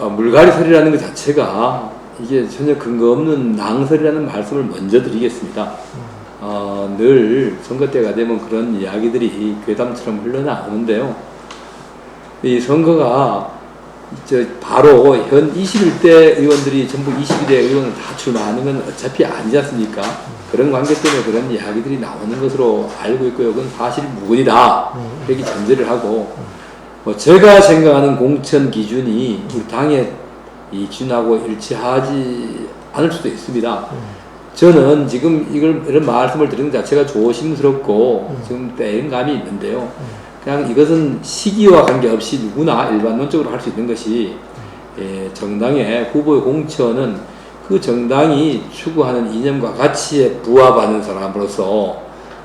물갈이설이라는 것 자체가 이게 전혀 근거 없는 낭설이라는 말씀을 먼저 드리겠습니다. 늘 선거 때가 되면 그런 이야기들이 괴담처럼 흘러나오는데요. 이 선거가 바로 현 21대 의원들이 전부 22대 의원을 다 출마하는 건 어차피 아니지 않습니까? 그런 관계 때문에 그런 이야기들이 나오는 것으로 알고 있고요. 그건 사실 무근이다. 이렇게 전제를 하고, 제가 생각하는 공천 기준이 우리 당의 이 기준하고 일치하지 않을 수도 있습니다. 저는 지금 이런 말씀을 드리는 자체가 조심스럽고 지금 때인 감이 있는데요. 그냥 이것은 시기와 관계없이 누구나 일반론적으로 할 수 있는 것이, 정당의 후보의 공천은 그 정당이 추구하는 이념과 가치에 부합하는 사람으로서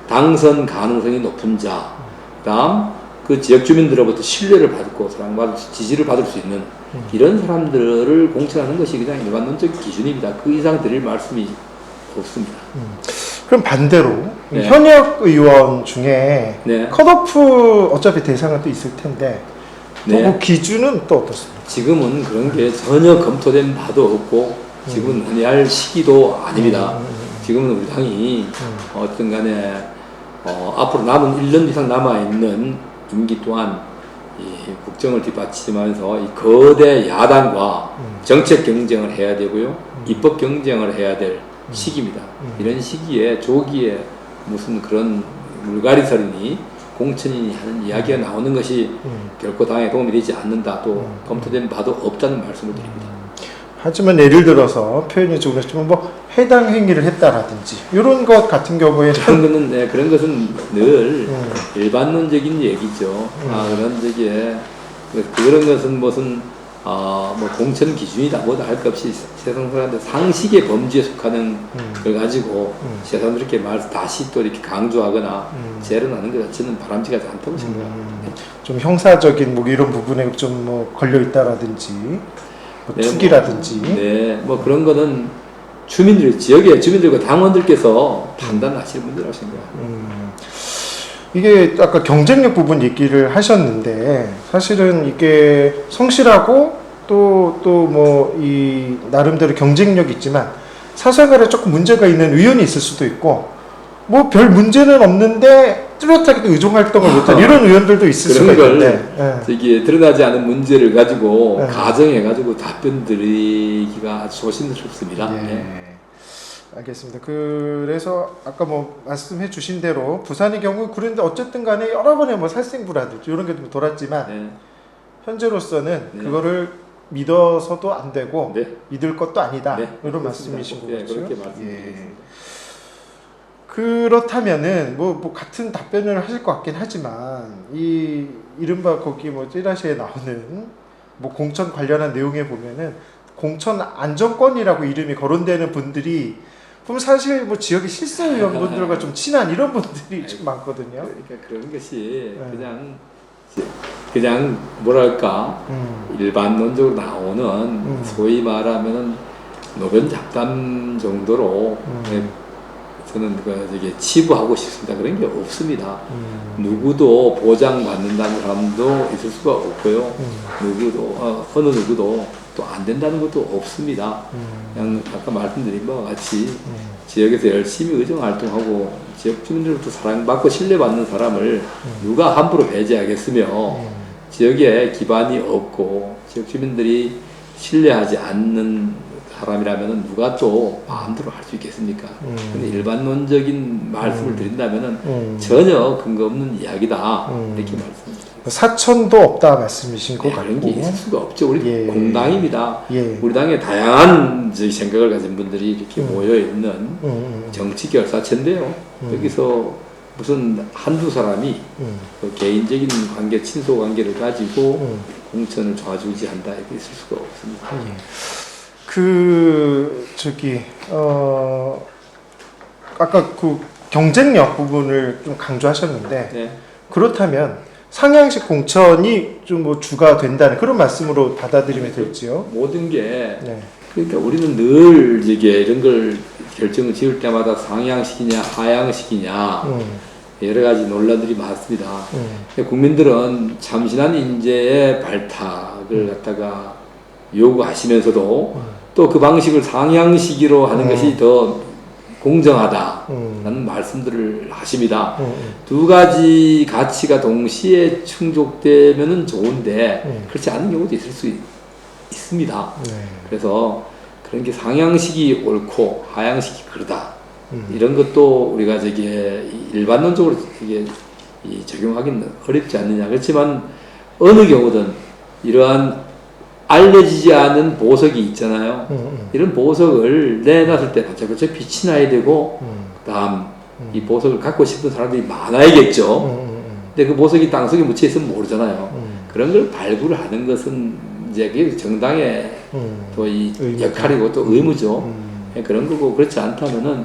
당선 가능성이 높은 자, 그다음 그 지역 주민들로부터 신뢰를 받고 사랑받을 지지를 받을 수 있는 이런 사람들을 공천하는 것이 그냥 일반론적 기준입니다. 그 이상 드릴 말씀이 없습니다. 그럼 반대로 네. 현역 의원 중에 네. 컷오프 어차피 대상은 또 있을 텐데 또 네. 그 기준은 또 어떻습니까? 지금은 그런 게 전혀 검토된 바도 없고 지금은 논의할 시기도 아닙니다. 지금은 우리 당이 어떤 간에 앞으로 남은 1년 이상 남아있는 임기 동안 이 국정을 뒷받침하면서 이 거대 야당과 정책 경쟁을 해야 되고요. 입법 경쟁을 해야 될 시기입니다. 이런 시기에 조기에 무슨 그런 물갈이설이니 공천이니 하는 이야기가 나오는 것이 결코 당에 도움이 되지 않는다. 또 검토된 바도 없다는 말씀을 드립니다. 하지만 예를 들어서 표현이 조금 했지만 뭐 해당 행위를 했다라든지 이런 것 같은 경우에는 그런 것은 늘 일반론적인 얘기죠. 그런 것은 무슨 뭐 공천 기준이다 뭐다 할 것 없이 세상 사람들 상식의 범주에 속하는 걸 가지고 세상들 이렇게 다시 또 이렇게 강조하거나 재론하는 것 자체는 바람직하지 않다고 생각합니다. 좀 형사적인 뭐 이런 부분에 좀 뭐 걸려 있다라든지 뭐 투기라든지 뭐 그런 거는 지역의 주민들과 당원들께서 판단하실 문제라고 생각합니다. 이게 아까 경쟁력 부분 얘기를 하셨는데 사실은 이게 성실하고 또 뭐 이 나름대로 경쟁력이 있지만 사생활에 조금 문제가 있는 의원이 있을 수도 있고 뭐 별 문제는 없는데 뚜렷하게 의정 활동을 못한 이런 의원들도 있을 수가 있는데 저기 드러나지 않은 문제를 가지고 가정해가지고 답변 드리기가 아주 조심스럽습니다. 알겠습니다. 그래서 아까 뭐 말씀해 주신 대로 부산의 경우 그런데 어쨌든 간에 여러 번의 뭐 살생부라든지 이런 게 좀 돌았지만 현재로서는 그거를 믿어서도 안 되고 믿을 것도 아니다. 이런 말씀이신 거죠. 그렇게 말씀드리겠습니다. 그렇다면은 뭐 같은 답변을 하실 것 같긴 하지만 이 이른바 거기 뭐 찌라시에 나오는 뭐 공천 관련한 내용에 보면은 공천 안정권이라고 이름이 거론되는 분들이 그럼 사실 뭐 지역의 실세 의원분들과 좀 친한 이런 분들이 좀 많거든요. 그러니까 그런 것이 그냥 뭐랄까 일반론적으로 나오는 소위 말하면은 노변 잡담 정도로 저는 저게 치부하고 싶습니다. 그런 게 없습니다. 누구도 보장받는다는 사람도 있을 수가 없고요. 어느 누구도 또 안 된다는 것도 없습니다. 그냥 아까 말씀드린 바와 같이 지역에서 열심히 의정 활동하고 지역 주민들로부터 사랑받고 신뢰받는 사람을 누가 함부로 배제하겠으며 지역에 기반이 없고 지역 주민들이 신뢰하지 않는 사람이라면 누가 또 마음대로 할 수 있겠습니까? 근데 일반론적인 말씀을 드린다면 전혀 근거 없는 이야기다 이렇게 말씀드립니다. 사천도 없다 말씀이신 것 같고 그런 게 있을 수가 없죠. 우리 공당입니다. 우리 당에 다양한 생각을 가진 분들이 이렇게 모여 있는 정치 결사체인데요. 여기서 무슨 한두 사람이 그 개인적인 관계, 친소 관계를 가지고 공천을 좌지우지한다 이렇게 있을 수가 없습니다. 아까 그 경쟁력 부분을 좀 강조하셨는데 그렇다면 상향식 공천이 좀 뭐 주가 된다는 그런 말씀으로 받아들이면 될지요? 모든 게 그러니까 우리는 늘 이게 이런 걸 결정을 지을 때마다 상향식이냐 하향식이냐 여러 가지 논란들이 많습니다. 국민들은 참신한 인재의 발탁을 갖다가 요구하시면서도 또 그 방식을 상향시키로 하는 것이 더 공정하다라는 말씀들을 하십니다. 두 가지 가치가 동시에 충족되면은 좋은데 그렇지 않은 경우도 있을 수 있습니다. 그래서 그런 게 상향식이 옳고 하향식이 그러다. 이런 것도 우리가 일반론적으로 적용하기는 어렵지 않느냐. 그렇지만 어느 경우든 이러한 알려지지 않은 보석이 있잖아요. 이런 보석을 내놨을 때 반짝반짝 빛이 나야 되고, 그다음 이 보석을 갖고 싶은 사람들이 많아야겠죠. 근데 그 보석이 땅속에 묻혀 있으면 모르잖아요. 그런 걸 발굴을 하는 것은 이제 그게 정당의 또 이 역할이고 또 의무죠. 그런 거고, 그렇지 않다면은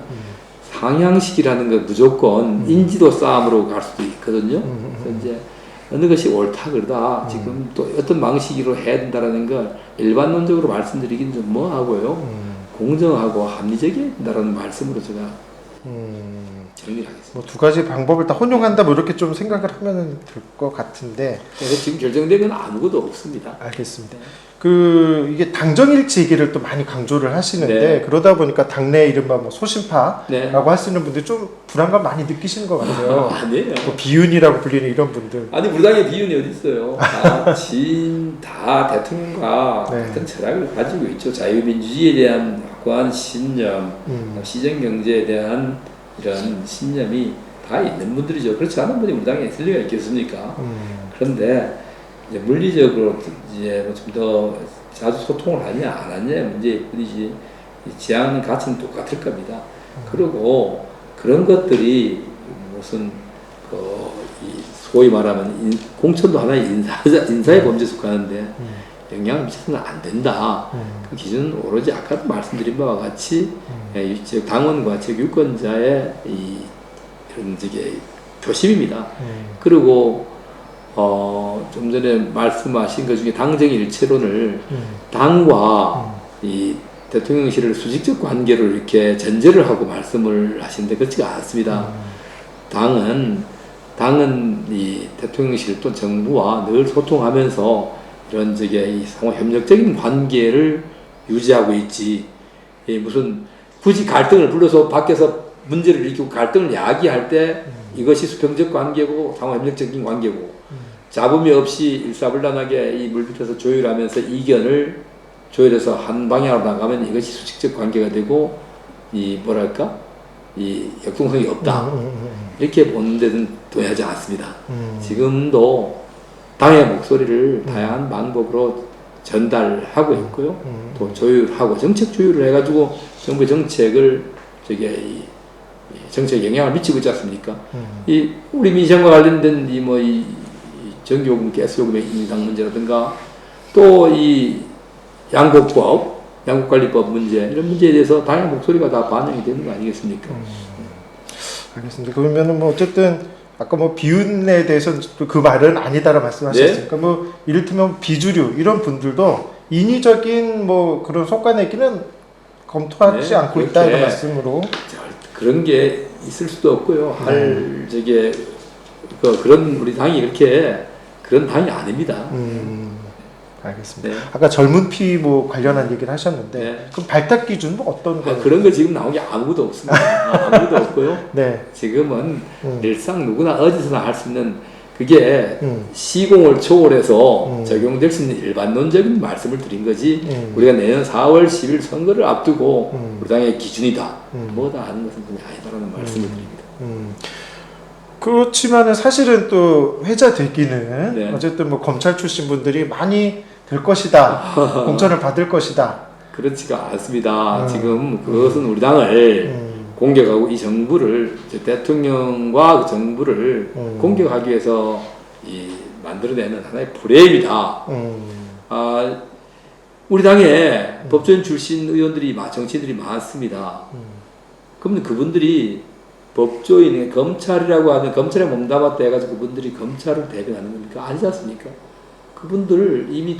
상향식이라는 건 무조건 인지도 싸움으로 갈 수도 있거든요. 그래서 이제 어느 것이 옳다 그러다 지금 또 어떤 방식으로 해야 된다라는 걸 일반론적으로 말씀드리긴 좀 뭐하고요. 공정하고 합리적이어야 된다라는 말씀으로 제가 정리하겠습니다. 뭐 두 가지 방법을 다 혼용한다 뭐 이렇게 좀 생각을 하면 될 것 같은데. 그래서 지금 결정된 건 아무것도 없습니다. 알겠습니다. 이게 당정일치 얘기를 또 많이 강조를 하시는데, 네. 그러다 보니까 당내 이른바 뭐 소신파라고 네. 하시는 분들이 좀 불안감 많이 느끼시는 것 같아요. 아니에요. 뭐 비윤이라고 불리는 이런 분들. 아니 우리 당에 비윤이 어디 있어요? 다 대통령과 네. 같은 철학을 가지고 있죠. 자유민주주의에 대한 확고한 신념, 시장경제에 대한 이런 신념이 다 있는 분들이죠. 그렇지 않은 분이 우리 당에 있을 리가 있겠습니까? 그런데 이제 물리적으로 이제 좀 더 자주 소통을 하냐 안 하냐 문제일 뿐이지 지향하는 가치는 똑같을 겁니다. 그리고 그런 것들이 무슨 이 소위 말하면 공천도 하나의 인사의 범죄에 속하는데 영향을 미쳐서는 안 된다. 그 기준은 오로지 아까도 말씀드린 바와 같이 즉 당원과 즉 유권자의 이런 표심입니다. 그리고 좀 전에 말씀하신 것 중에 당정일체론을 당과 이 대통령실을 수직적 관계로 이렇게 전제를 하고 말씀을 하시는데 그렇지가 않습니다. 당은 이 대통령실 또 정부와 늘 소통하면서 이런 이 상호 협력적인 관계를 유지하고 있지. 무슨 굳이 갈등을 불러서 밖에서 문제를 일으키고 갈등을 야기할 때 이것이 수평적 관계고 상호 협력적인 관계고 잡음이 없이 일사불란하게 이 물밑에서 조율하면서 이견을 조율해서 한 방향으로 나가면 이것이 수직적 관계가 되고 이 역동성이 없다. 이렇게 보는 데는 동의하지 않습니다. 지금도 당의 목소리를 다양한 방법으로 전달하고 있고요. 또 조율하고 정책 조율을 해가지고 정부의 정책을 정책에 영향을 미치고 있지 않습니까? 우리 민생과 관련된 이 전기요금, 가스요금의 인상 문제라든가 또 이 양곡관리법 문제 이런 문제에 대해서 당연히 목소리가 다 반영이 되는 거 아니겠습니까? 알겠습니다. 그러면은 뭐 어쨌든 아까 뭐 비윤에 대해서는 그 말은 아니다라 말씀하셨으니까 뭐 이를테면 비주류 이런 분들도 인위적인 뭐 그런 속가내기는 검토하지 않고 있다 이런 말씀으로. 그런 게 있을 수도 없고요. 그런 우리 당이 그런 당이 아닙니다. 알겠습니다. 네. 아까 젊은 피 뭐 관련한 얘기를 하셨는데 그럼 발탁 기준 뭐 어떤 거? 그런 거 지금 나온 게 아무도 없습니다. 아무도 없고요. 네. 지금은 일상 누구나 어디서나 할 수 있는 그게 시공을 초월해서 적용될 수 있는 일반론적인 말씀을 드린 거지 우리가 내년 4월 10일 선거를 앞두고 우리 당의 기준이다. 뭐다 하는 것은 그냥 아니다라는 말씀을 드립니다. 그렇지만은 사실은 또 회자되기는 어쨌든 뭐 검찰 출신 분들이 많이 될 것이다. 공천을 받을 것이다. 그렇지가 않습니다. 지금 그것은 우리 당을 공격하고 이 정부를 대통령과 그 정부를 공격하기 위해서 만들어내는 하나의 프레임이다. 우리 당에 법조인 출신 의원들이 정치인들이 많습니다. 그러면 그분들이 법조인의 검찰이라고 하는 검찰에 몸담았다 해가지고 그분들이 검찰을 대변하는 겁니까? 아니지 않습니까? 그분들을 이미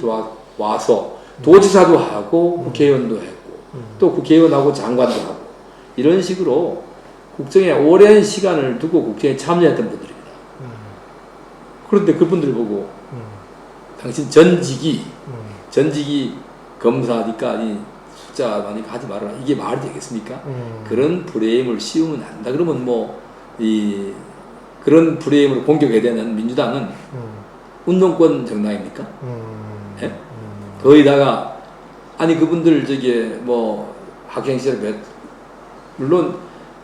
와서 도지사도 하고 국회의원도 했고 또 국회의원하고 장관도 하고 이런 식으로 국정에 오랜 시간을 두고 국정에 참여했던 분들입니다. 그런데 그분들 보고 당신 전직이 검사니까 이 숫자 많으니까 하지 말아라. 이게 말이 되겠습니까? 그런 프레임을 씌우면 안 된다. 그러면 뭐 이 그런 프레임으로 공격해야 되는 민주당은 운동권 정당입니까? 예? 거기다가 아니 그분들 저기 뭐 학생 시절에 물론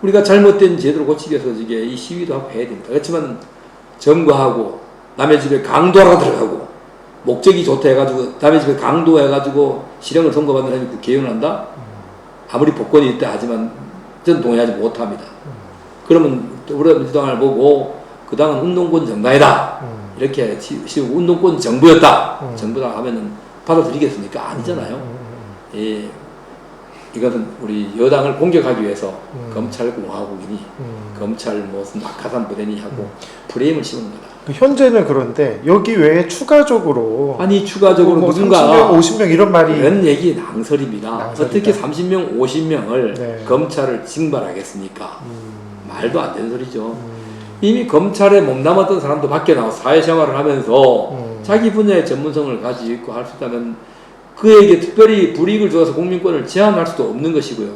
우리가 잘못된 제도를 고치기 위해서 저기 이 시위도 하고 해야 됩니다. 그렇지만 점거하고 남의 집에 강도하러 들어가고 목적이 좋다 해가지고 남의 집에 강도해가지고 실형을 선고받는 사람이 국회의원을 한다? 아무리 복권이 있다 하지만 저는 동의하지 못합니다. 그러면 우리 민주당을 보고 그 당은 운동권 정당이다 이렇게 씌우고 운동권 정부였다 정부다 하면은 받아들이겠습니까? 아니잖아요. 예, 이것은 우리 여당을 공격하기 위해서 검찰공화국이니 검찰 무슨 낙하산 부대니 하고 프레임을 씌우는 거다. 현재는 그런데 여기 외에 추가적으로 아니 추가적으로 뭐 누군가 30명, 50명 이런 말이 그런 얘기 낭설입니다. 낭설이다. 어떻게 30명, 50명을 네. 검찰을 징발하겠습니까? 말도 안 되는 소리죠. 이미 검찰에 몸담았던 사람도 밖에 나와 사회생활을 하면서 자기 분야의 전문성을 가지고 있고 할 수 있다면 그에게 특별히 불이익을 줘서 공민권을 제한할 수도 없는 것이고요.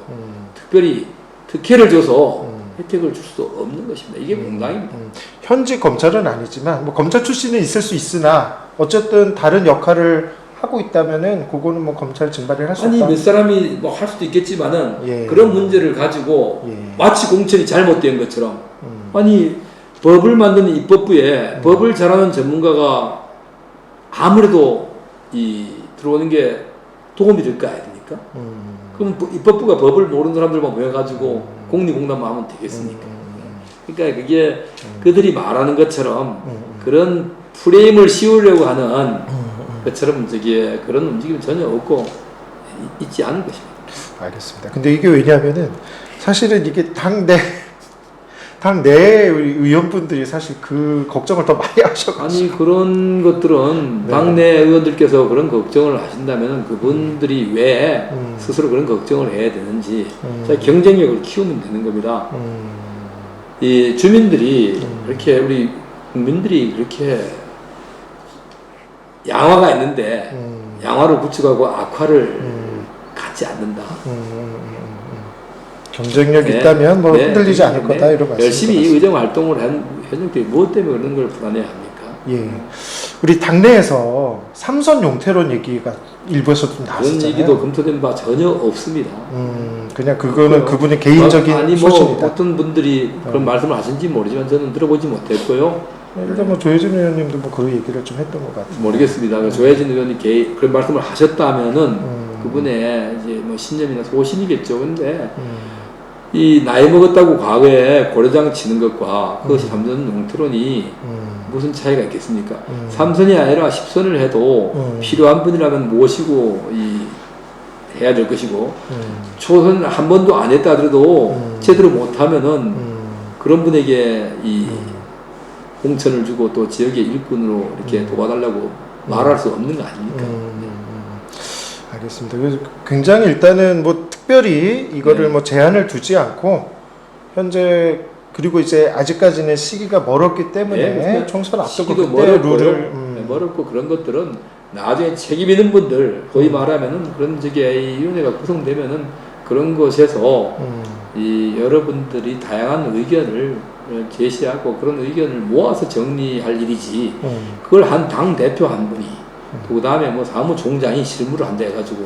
특별히 특혜를 줘서 혜택을 줄 수도 없는 것입니다. 이게 공당입니다. 현직 검찰은 아니지만 뭐 검찰 출신은 있을 수 있으나 어쨌든 다른 역할을 하고 있다면은 그거는 뭐 검찰 증발을 할 수 아니 없다. 몇 사람이 뭐 할 수도 있겠지만은 예. 그런 문제를 가지고 예. 마치 공천이 잘못된 것처럼 아니 법을 만드는 입법부에 법을 잘하는 전문가가 아무래도 이 들어오는 게 도움이 될 거 아닙니까? 그럼 입법부가 법을 모르는 사람들만 모여가지고 공리공단만 하면 되겠습니까? 그러니까 그게 그들이 말하는 것처럼 그런 프레임을 씌우려고 하는 것처럼 저기에 그런 움직임이 전혀 없고 있지 않은 것입니다. 알겠습니다. 근데 이게 왜냐하면은 사실은 이게 당내 의원분들이 사실 그 걱정을 더 많이 하셔가지고 아니 그런 것들은 네. 당내 의원들께서 그런 걱정을 하신다면 그분들이 왜 스스로 그런 걱정을 해야 되는지 자, 경쟁력을 키우면 되는 겁니다. 이 주민들이 그렇게 우리 국민들이 그렇게 양화가 있는데 양화를 구축하고 악화를 갖지 않는다. 경쟁력이 네. 있다면 뭐 네. 흔들리지 않을 네. 거다 이런 말씀. 열심히 의정 활동을 한 현역들이 무엇 때문에 그런 걸 불안해야 합니까? 예, 우리 당내에서 삼선 용태론 얘기가 일부에서 좀 그런 나왔었잖아요. 얘기도 검토된 바 전혀 없습니다. 그냥 그거는 없고요. 그분의 개인적인 아니 뭐 소신이다. 어떤 분들이 그런 말씀을 하신지 모르지만 저는 들어보지 못했고요. 일단 뭐 조혜진 의원님도 뭐 그 얘기를 좀 했던 것 같아요. 모르겠습니다. 조혜진 의원이 그런 말씀을 하셨다면은 그분의 이제 뭐 신념이나 소신이겠죠. 근데 이 나이 먹었다고 과거에 고려장 치는 것과 그것이 삼선 용태론이 무슨 차이가 있겠습니까? 3선이 아니라 10선을 해도 필요한 분이라면 모시고 해야 될 것이고 초선 한 번도 안 했다 하더라도 제대로 못하면은 그런 분에게 이 공천을 주고 또 지역의 일꾼으로 이렇게 도와달라고 말할 수 없는 거 아닙니까? 알겠습니다. 그래서 굉장히 일단은 뭐 특별히 이거를 네. 뭐 제한을 두지 않고 현재 그리고 이제 아직까지는 시기가 멀었기 때문에 네, 총선 앞두고 시기도 그때 멀었고요. 룰을 네, 멀었고 그런 것들은 나중에 책임 있는 분들 거의 말하면은 그런 저기 이 위원회가 구성되면은 그런 곳에서 이 여러분들이 다양한 의견을 제시하고 그런 의견을 모아서 정리할 일이지 그걸 한 당 대표 한 분이 그 다음에 뭐 사무총장이 실무를 한다 해가지고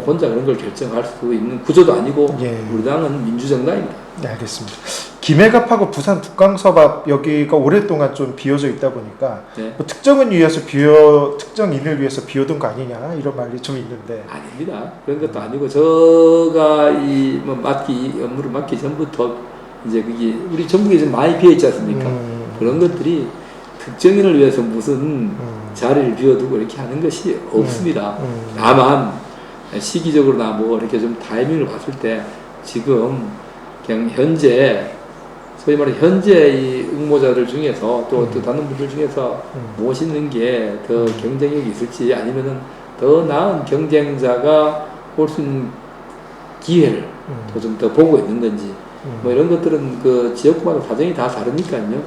혼자 그런 걸 결정할 수 있는 구조도 아니고 예. 우리 당은 민주정당입니다. 네, 알겠습니다. 김해갑하고 부산 북강섭 앞 여기가 오랫동안 좀 비어져 있다 보니까 네. 뭐 특정인을 위해서 비워둔 거 아니냐 이런 말이 좀 있는데 아닙니다. 그런 것도 아니고 제가 이 뭐 업무를 맡기 전부터 이제 그게 우리 전국에 좀 많이 비어 있지 않습니까? 그런 것들이 특정인을 위해서 무슨 자리를 비워두고 이렇게 하는 것이 없습니다. 다만 시기적으로나 뭐 이렇게 좀 타이밍을 봤을 때 지금 그냥 현재 소위 말해 현재 이 응모자들 중에서 또 다른 분들 중에서 모시는 게 더 경쟁력이 있을지 아니면은 더 나은 경쟁자가 올 수 있는 기회를 좀 더 보고 있는 건지 뭐 이런 것들은 그 지역마다 사정이 다 다르니까요.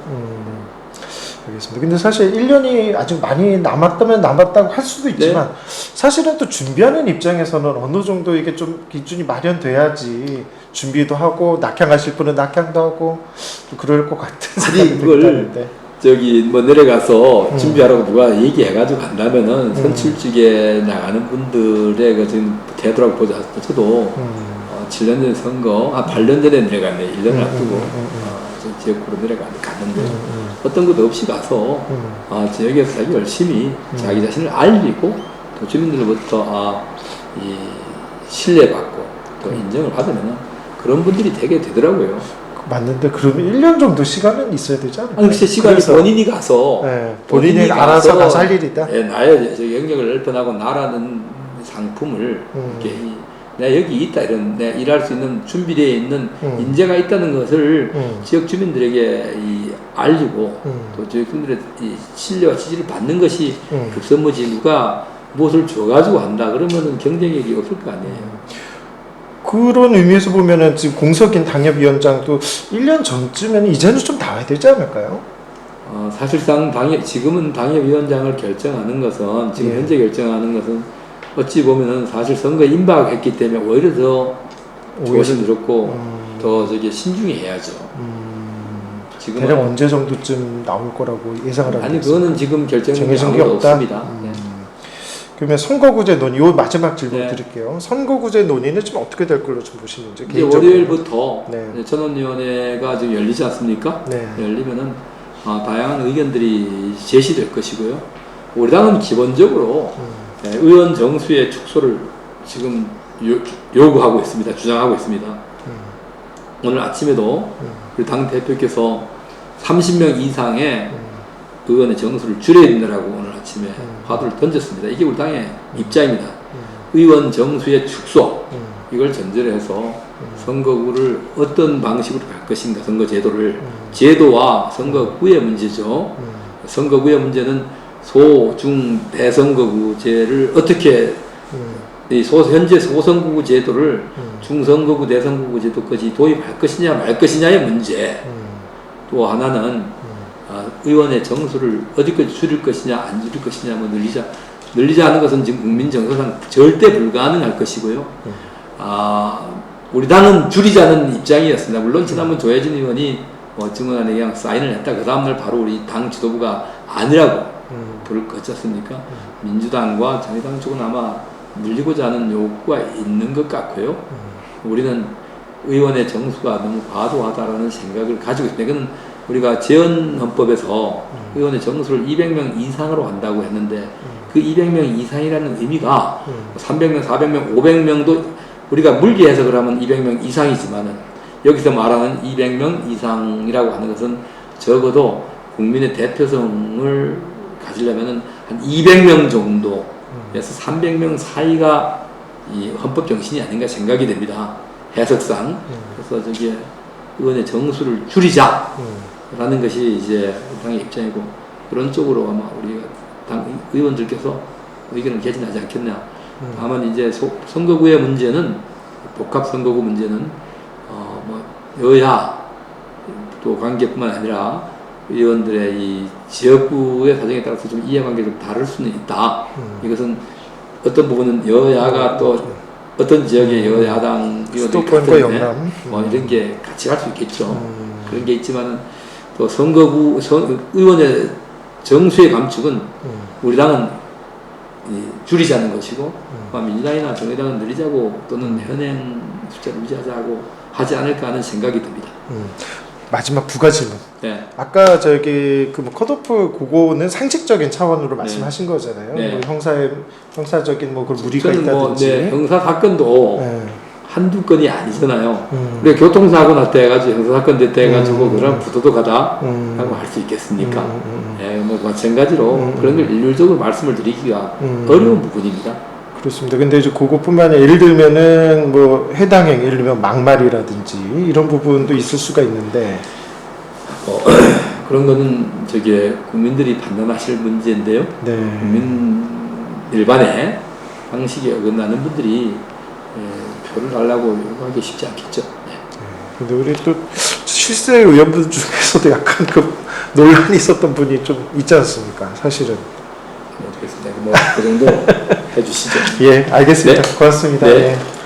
알겠습니다. 근데 사실 1년이 아직 많이 남았다면 남았다고 할 수도 있지만 사실은 또 준비하는 입장에서는 어느 정도 이게 좀 기준이 마련돼야지 준비도 하고 낙향하실 분은 낙향도 하고 좀 그럴 것 같은 생각이 그걸 들었는데 저기 뭐 내려가서 준비하라고 누가 얘기해가지고 간다면은 선출직에 나가는 분들의 그 지금 태도라고 보자. 저도 7년 전에 선거, 8년 전에 내려갔네. 1년을 앞두고 저 지역구로 내려갔는데 어떤 것도 없이 가서 지역에서 자기 열심히 자기 자신을 알리고 또 주민들로부터 이 신뢰받고 또 인정을 받으면 그런 분들이 되게 되더라고요. 맞는데 그러면 1년 정도 시간은 있어야 되지 않을까요? 아니 글쎄 시간이 그래서, 본인이 가서 본인이 알아서 가서 할 일이다. 나의 저 영역을 넓혀나고 나라는 상품을 이렇게 내가 여기 있다 이런 내가 일할 수 있는 준비되어 있는 인재가 있다는 것을 지역 주민들에게 알리고 또 지역 주민들의 이 신뢰와 지지를 받는 것이 급선무지 누가 무엇을 줘가지고 한다 그러면은 경쟁력이 없을 거 아니에요. 그런 의미에서 보면은 지금 공석인 당협위원장도 1년 전쯤에는 이제는 좀 나와야 되지 않을까요? 사실상 지금은 당협위원장을 결정하는 것은 지금 현재 결정하는 것은 어찌 보면은 사실 선거에 임박했기 때문에 오히려 더 조심스럽고 더 신중해야죠. 지금 대략 언제 정도쯤 나올 거라고 예상을 하고 아니 그거는 지금 정해진 게 아무도 없다. 없습니다. 네. 그러면 선거구제 논의, 요 마지막 질문 네. 드릴게요. 선거구제 논의는 좀 어떻게 될 걸로 좀 보시는지. 이제 월요일부터 네. 전원위원회가 지금 열리지 않습니까? 네. 열리면은 다양한 의견들이 제시될 것이고요. 우리 당은 기본적으로 의원 정수의 축소를 지금 요구하고 있습니다. 주장하고 있습니다. 오늘 아침에도 우리 당 대표께서 30명 이상의 의원의 정수를 줄여야 된다라고 오늘 아침에 화두를 던졌습니다. 이게 우리 당의 입장입니다. 의원 정수의 축소 이걸 전제로 해서 선거구를 어떤 방식으로 갈 것인가 선거 제도를 제도와 선거구의 문제죠. 선거구의 문제는 소, 중, 대선거구제를 어떻게 현재 소선거구 제도를 중선거구, 대선거구 제도까지 도입할 것이냐 말 것이냐의 문제. 또 하나는 의원의 정수를 어디까지 줄일 것이냐 안 줄일 것이냐 뭐 늘리자 하는 것은 지금 국민 정서상 절대 불가능할 것이고요. 우리 당은 줄이자는 입장이었습니다. 물론 지난번 조혜진 의원이 증언안에 그냥 사인을 했다. 그 다음날 바로 우리 당 지도부가 아니라고 불을 껐었습니까? 민주당과 정의당 쪽은 아마 늘리고자 하는 욕구가 있는 것 같고요. 우리는 의원의 정수가 너무 과도하다라는 생각을 가지고 있습니다. 이건 우리가 재헌헌법에서 의원의 정수를 200명 이상으로 한다고 했는데 그 200명 이상이라는 의미가 300명, 400명, 500명도 우리가 물리 해석을 하면 200명 이상이지만은 여기서 말하는 200명 이상이라고 하는 것은 적어도 국민의 대표성을 가지려면은 한 200명 정도에서 300명 사이가 이 헌법 정신이 아닌가 생각이 됩니다. 해석상. 그래서 의원의 정수를 줄이자라는 것이 이제 당의 입장이고 그런 쪽으로 아마 우리가 당 의원들께서 의견을 개진하지 않겠냐. 다만 이제 선거구의 문제는 복합 선거구 문제는 여야 또 관계뿐만 아니라 의원들의 이 지역구의 사정에 따라서 좀 이해관계가 좀 다를 수는 있다. 이것은 어떤 부분은 여야가 또 어떤 지역의 여야당 의원들이 수도권과 영남 이런 게 같이 갈 수 있겠죠. 그런 게 있지만은 또 선거구 의원의 정수의 감축은 우리 당은 줄이자는 것이고 민주당이나 정의당은 늘리자고 또는 현행 숫자를 유지하자고 하지 않을까 하는 생각이 듭니다. 마지막 두 가지 질문. 네. 아까 컷오프 그거는 상식적인 차원으로 말씀하신 거잖아요. 네. 뭐 형사적인 뭐 그런 무리가 있다든지. 형사 사건도 한두 건이 아니잖아요. 우리가 교통사고 났다 해가지고 형사사건 됐다 해가지고 그런 부도덕하다 라고 할 수 있겠습니까? 마찬가지로 그런 걸 일률적으로 말씀을 드리기가 어려운 부분입니다. 그렇습니다. 근데 이제 그것뿐만 아니라 예를 들면은 뭐 해당 행위, 예를 들면 막말이라든지 이런 부분도 있을 수가 있는데 그런 거는 국민들이 판단하실 문제인데요. 네. 국민 일반의 상식에 어긋나는 분들이 표를 달라고 요구하기 쉽지 않겠죠. 네. 근데 우리 또 실세 의원분 중에서도 약간 논란이 있었던 분이 좀 있지 않습니까? 사실은. 모르겠습니다. 뭐 그 정도 해주시죠. 예, 알겠습니다. 네. 고맙습니다. 네. 예.